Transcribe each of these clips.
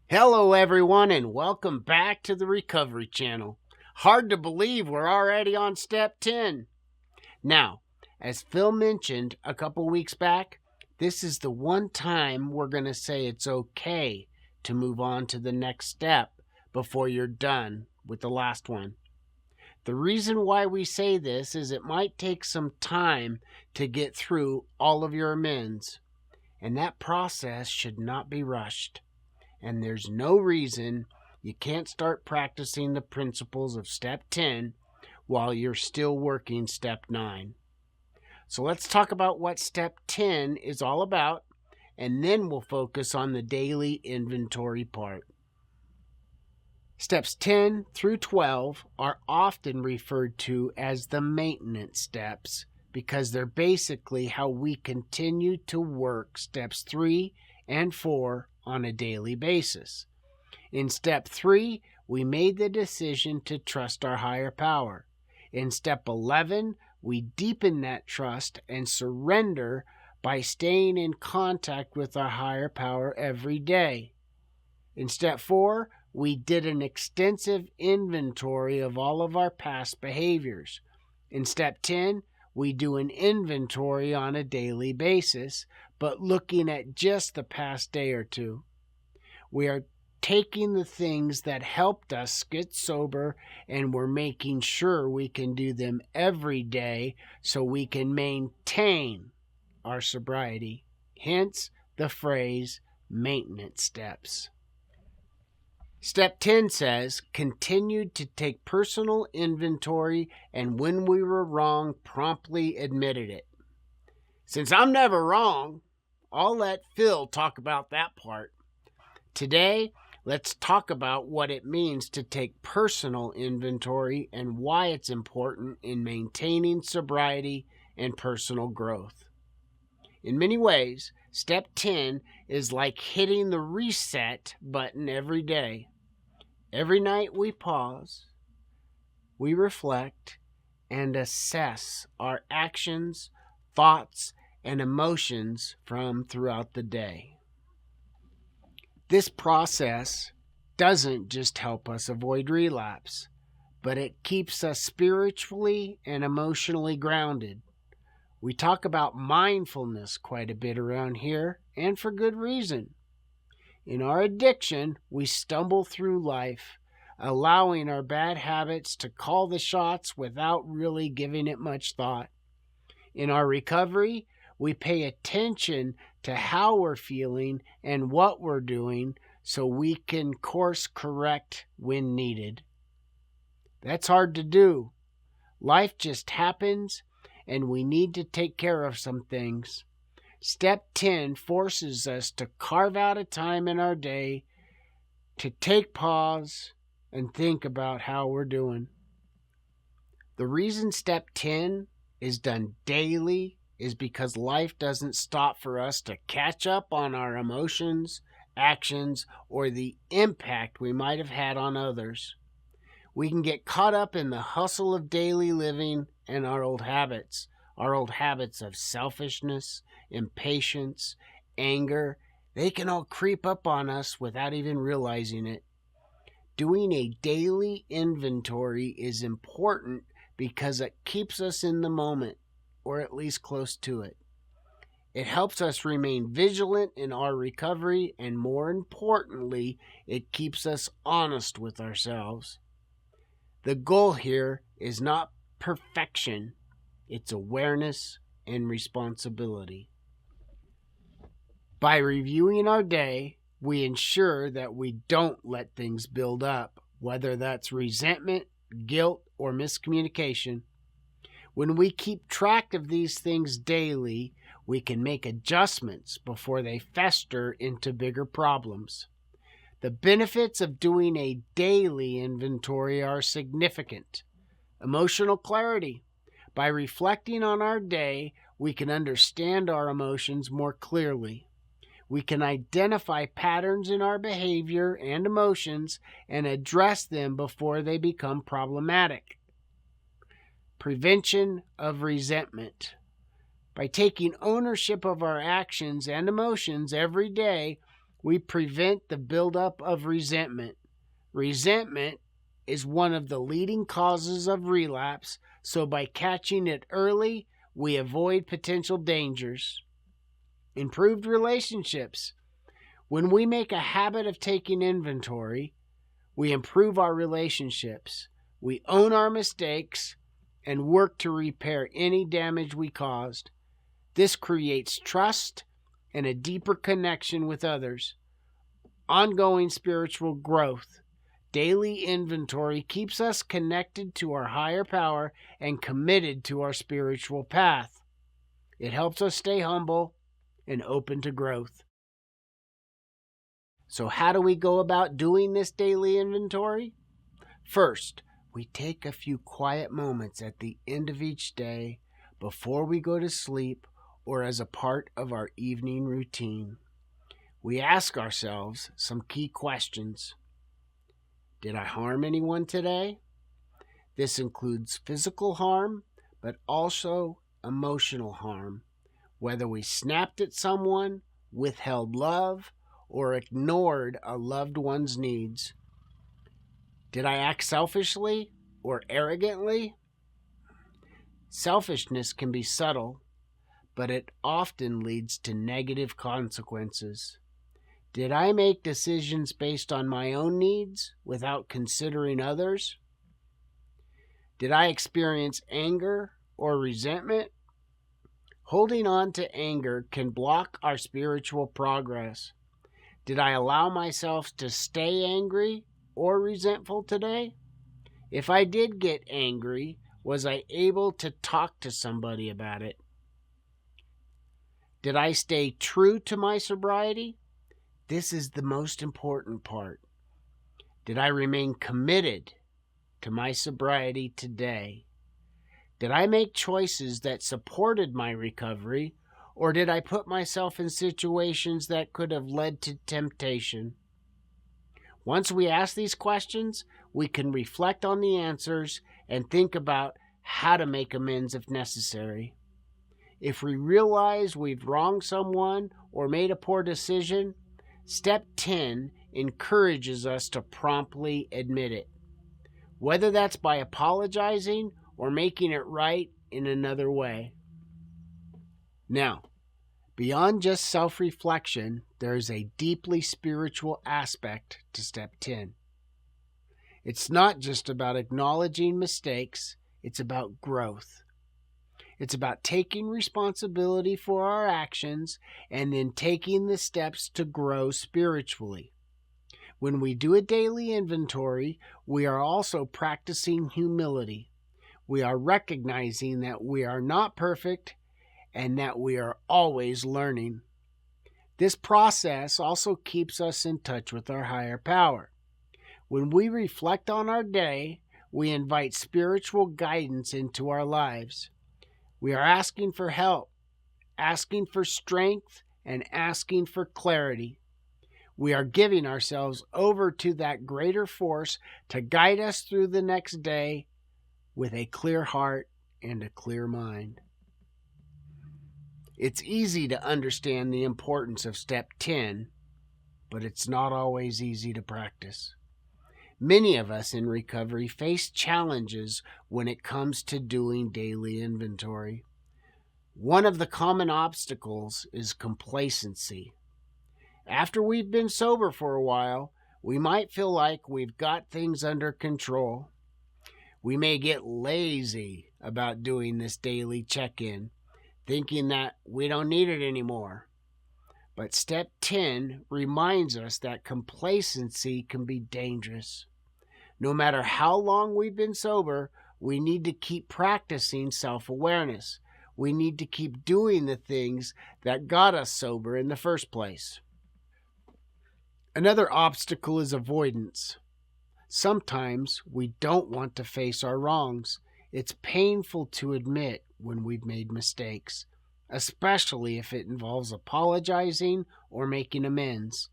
Hello, everyone, and welcome back to the Recovery Channel. Hard to believe we're already on Step 10. Now, as Phil mentioned a couple weeks back, this is the one time we're going to say it's okay to move on to the next step before you're done with the last one. The reason why we say this is it might take some time to get through all of your amends, and that process should not be rushed. And there's no reason you can't start practicing the principles of Step 10 while you're still working Step 9. So let's talk about what Step 10 is all about, and then we'll focus on the daily inventory part. Steps 10 through 12 are often referred to as the maintenance steps because they're basically how we continue to work Steps 3 and 4 on a daily basis. In Step 3, we made the decision to trust our higher power. In Step 11, we deepen that trust and surrender by staying in contact with our higher power every day. In Step 4, we did an extensive inventory of all of our past behaviors. In Step 10, we do an inventory on a daily basis, but looking at just the past day or two. We are taking the things that helped us get sober and we're making sure we can do them every day so we can maintain our sobriety. Hence the phrase maintenance steps. Step 10 says, continued to take personal inventory and when we were wrong, promptly admitted it. Since I'm never wrong, I'll let Phil talk about that part. Today, let's talk about what it means to take personal inventory and why it's important in maintaining sobriety and personal growth. In many ways, Step 10 is like hitting the reset button every day. Every night we pause, we reflect, and assess our actions, thoughts, and emotions from throughout the day. This process doesn't just help us avoid relapse, but it keeps us spiritually and emotionally grounded. We talk about mindfulness quite a bit around here, and for good reason. In our addiction, we stumble through life, allowing our bad habits to call the shots without really giving it much thought. In our recovery, we pay attention to how we're feeling and what we're doing so we can course correct when needed. That's hard to do. Life just happens, and we need to take care of some things. Step 10 forces us to carve out a time in our day to take pause and think about how we're doing. The reason Step 10 is done daily is because life doesn't stop for us to catch up on our emotions, actions, or the impact we might have had on others. We can get caught up in the hustle of daily living and our old habits of selfishness, impatience, anger. They can all creep up on us without even realizing it. Doing a daily inventory is important because it keeps us in the moment, or at least close to it. It helps us remain vigilant in our recovery, and more importantly, it keeps us honest with ourselves. The goal here is not perfection, it's awareness and responsibility. By reviewing our day, we ensure that we don't let things build up, whether that's resentment, guilt, or miscommunication. When we keep track of these things daily, we can make adjustments before they fester into bigger problems. The benefits of doing a daily inventory are significant. Emotional clarity. By reflecting on our day, we can understand our emotions more clearly. We can identify patterns in our behavior and emotions and address them before they become problematic. Prevention of resentment. By taking ownership of our actions and emotions every day, we prevent the buildup of resentment. Resentment is one of the leading causes of relapse, so by catching it early, we avoid potential dangers. Improved relationships. When we make a habit of taking inventory, we improve our relationships. We own our mistakes and work to repair any damage we caused. This creates trust and a deeper connection with others. Ongoing spiritual growth. Daily inventory keeps us connected to our higher power and committed to our spiritual path. It helps us stay humble and open to growth. So how do we go about doing this daily inventory? First, we take a few quiet moments at the end of each day before we go to sleep or as a part of our evening routine. We ask ourselves some key questions. Did I harm anyone today? This includes physical harm, but also emotional harm, whether we snapped at someone, withheld love, or ignored a loved one's needs. Did I act selfishly or arrogantly? Selfishness can be subtle, but it often leads to negative consequences. Did I make decisions based on my own needs without considering others? Did I experience anger or resentment? Holding on to anger can block our spiritual progress. Did I allow myself to stay angry or resentful today? If I did get angry, was I able to talk to somebody about it? Did I stay true to my sobriety? This is the most important part. Did I remain committed to my sobriety today? Did I make choices that supported my recovery, or did I put myself in situations that could have led to temptation? Once we ask these questions, we can reflect on the answers and think about how to make amends if necessary. If we realize we've wronged someone or made a poor decision, Step 10 encourages us to promptly admit it, whether that's by apologizing or making it right in another way. Now, beyond just self-reflection, there is a deeply spiritual aspect to Step 10. It's not just about acknowledging mistakes, it's about growth. It's about taking responsibility for our actions and then taking the steps to grow spiritually. When we do a daily inventory, we are also practicing humility. We are recognizing that we are not perfect and that we are always learning. This process also keeps us in touch with our higher power. When we reflect on our day, we invite spiritual guidance into our lives. We are asking for help, asking for strength, and asking for clarity. We are giving ourselves over to that greater force to guide us through the next day with a clear heart and a clear mind. It's easy to understand the importance of Step 10, but it's not always easy to practice. Many of us in recovery face challenges when it comes to doing daily inventory. One of the common obstacles is complacency. After we've been sober for a while, we might feel like we've got things under control. We may get lazy about doing this daily check-in, thinking that we don't need it anymore. But Step 10 reminds us that complacency can be dangerous. No matter how long we've been sober, we need to keep practicing self-awareness. We need to keep doing the things that got us sober in the first place. Another obstacle is avoidance. Sometimes we don't want to face our wrongs. It's painful to admit when we've made mistakes, especially if it involves apologizing or making amends.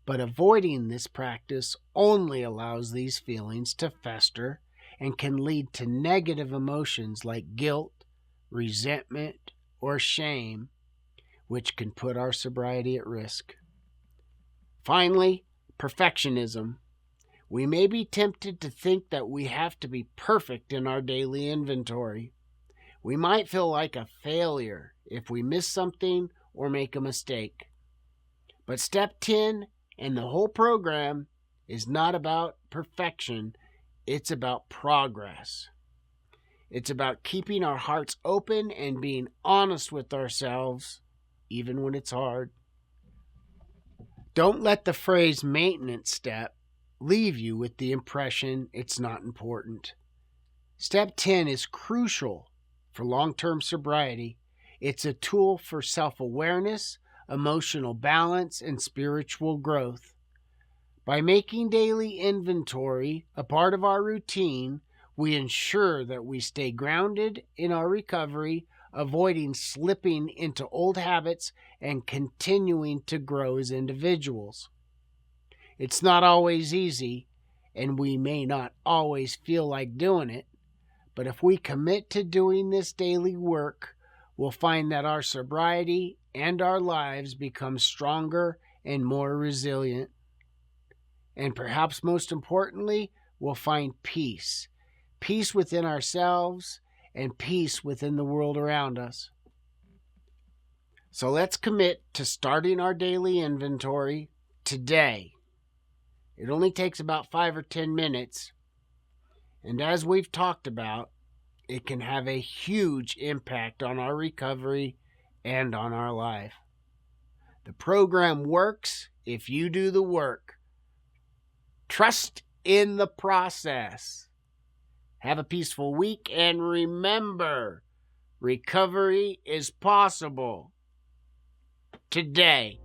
But avoiding this practice only allows these feelings to fester and can lead to negative emotions like guilt, resentment, or shame, which can put our sobriety at risk. Finally, perfectionism. We may be tempted to think that we have to be perfect in our daily inventory. We might feel like a failure if we miss something or make a mistake. But Step 10 and the whole program is not about perfection, it's about progress. It's about keeping our hearts open and being honest with ourselves, even when it's hard. Don't let the phrase maintenance step leave you with the impression it's not important. Step 10 is crucial for long-term sobriety. It's a tool for self-awareness, emotional balance, and spiritual growth. By making daily inventory a part of our routine, we ensure that we stay grounded in our recovery, avoiding slipping into old habits and continuing to grow as individuals. It's not always easy, and we may not always feel like doing it, but if we commit to doing this daily work, we'll find that our sobriety and our lives become stronger and more resilient. And perhaps most importantly, we'll find peace. Peace within ourselves and peace within the world around us. So let's commit to starting our daily inventory today. It only takes about 5 or 10 minutes. And as we've talked about, it can have a huge impact on our recovery and on our life. The program works if you do the work. Trust in the process. Have a peaceful week, and remember, recovery is possible today.